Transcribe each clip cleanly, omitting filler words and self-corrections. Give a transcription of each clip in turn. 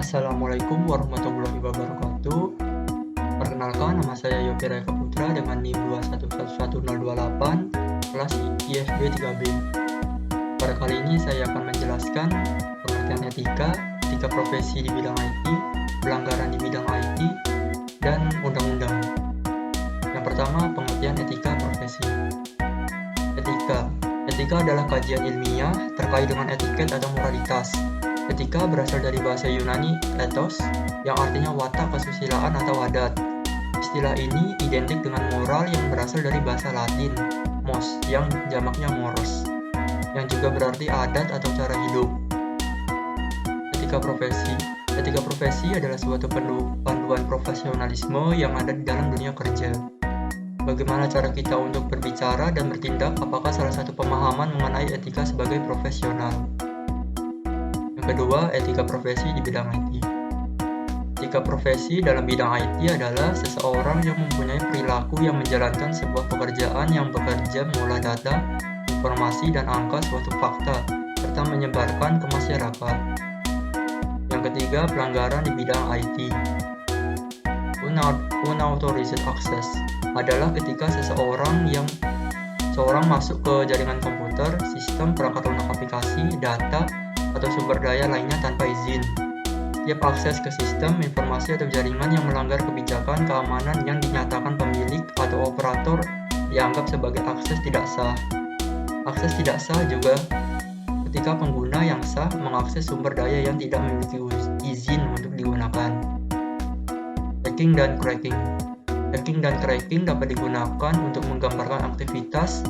Assalamualaikum warahmatullahi wabarakatuh. Perkenalkan, nama saya Yogi Reka Putra dengan NIM 2111028 kelas IFB 3B. Pada kali ini saya akan menjelaskan pengertian etika, etika profesi di bidang IT, pelanggaran di bidang IT, dan undang-undang. Yang pertama, pengertian etika profesi. Etika adalah kajian ilmiah terkait dengan etiket atau moralitas. Etika berasal dari bahasa Yunani ethos, yang artinya watak, kesusilaan, atau adat. Istilah ini identik dengan moral yang berasal dari bahasa Latin mos, yang jamaknya moros, yang juga berarti adat atau cara hidup. Etika profesi adalah suatu panduan profesionalisme yang ada di dalam dunia kerja. Bagaimana cara kita untuk berbicara dan bertindak, apakah salah satu pemahaman mengenai etika sebagai profesional. Kedua, etika profesi di bidang IT. Etika profesi dalam bidang IT adalah seseorang yang mempunyai perilaku yang menjalankan sebuah pekerjaan yang bekerja mengolah data, informasi, dan angka suatu fakta, serta menyebarkan ke masyarakat. Yang ketiga, pelanggaran di bidang IT. Unauthorized access adalah ketika seseorang masuk ke jaringan komputer, sistem, perangkat lunak aplikasi, data, atau sumber daya lainnya tanpa izin. Setiap akses ke sistem, informasi, atau jaringan yang melanggar kebijakan keamanan yang dinyatakan pemilik atau operator dianggap sebagai akses tidak sah. Akses tidak sah juga ketika pengguna yang sah mengakses sumber daya yang tidak memiliki izin untuk digunakan. Hacking dan cracking dapat digunakan untuk menggambarkan aktivitas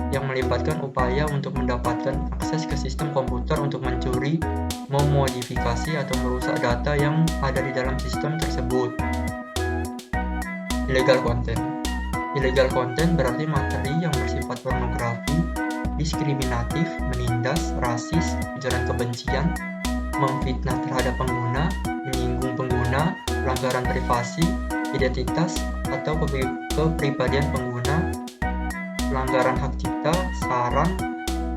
yang melibatkan upaya untuk mendapatkan akses ke sistem komputer untuk mencuri, memodifikasi, atau merusak data yang ada di dalam sistem tersebut. Illegal content berarti materi yang bersifat pornografi, diskriminatif, menindas, rasis, ujaran kebencian, memfitnah terhadap pengguna, menyinggung pengguna, pelanggaran privasi, identitas, atau kepribadian pengguna, pelanggaran hak cipta, saran,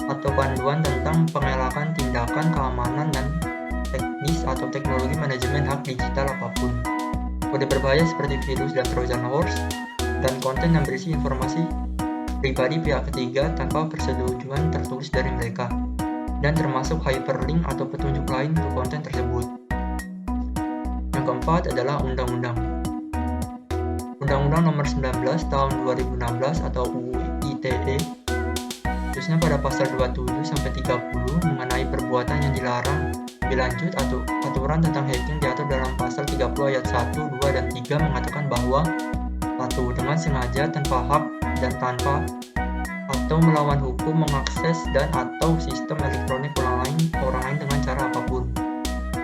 atau panduan tentang pengelakan tindakan keamanan dan teknis atau teknologi manajemen hak digital apapun. Kode berbahaya seperti virus dan Trojan horse, dan konten yang berisi informasi pribadi pihak ketiga tanpa persetujuan tertulis dari mereka, dan termasuk hyperlink atau petunjuk lain ke konten tersebut. Yang keempat adalah undang-undang. Undang-Undang Nomor 19 Tahun 2016 atau UU ITE, khususnya pada pasal 27-30 mengenai perbuatan yang dilarang. Lebih lanjut, aturan tentang hacking diatur dalam pasal 30 ayat 1, 2, dan 3 mengatakan bahwa 1. Dengan sengaja, tanpa hak, dan tanpa atau melawan hukum mengakses dan atau sistem elektronik orang lain dengan cara apapun.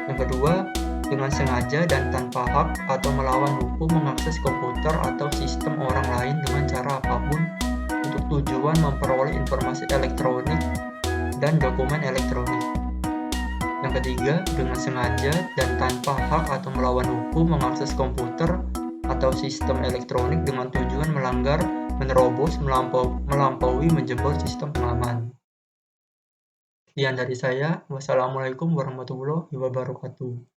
Yang kedua, dengan sengaja dan tanpa hak atau melawan hukum mengakses komputer atau sistem orang lain dengan cara apapun untuk tujuan memperoleh informasi elektronik dan dokumen elektronik. Yang ketiga, dengan sengaja dan tanpa hak atau melawan hukum mengakses komputer atau sistem elektronik dengan tujuan melanggar, menerobos, melampaui, menjebol sistem pengaman. Sekian dari saya. Wassalamualaikum warahmatullahi wabarakatuh.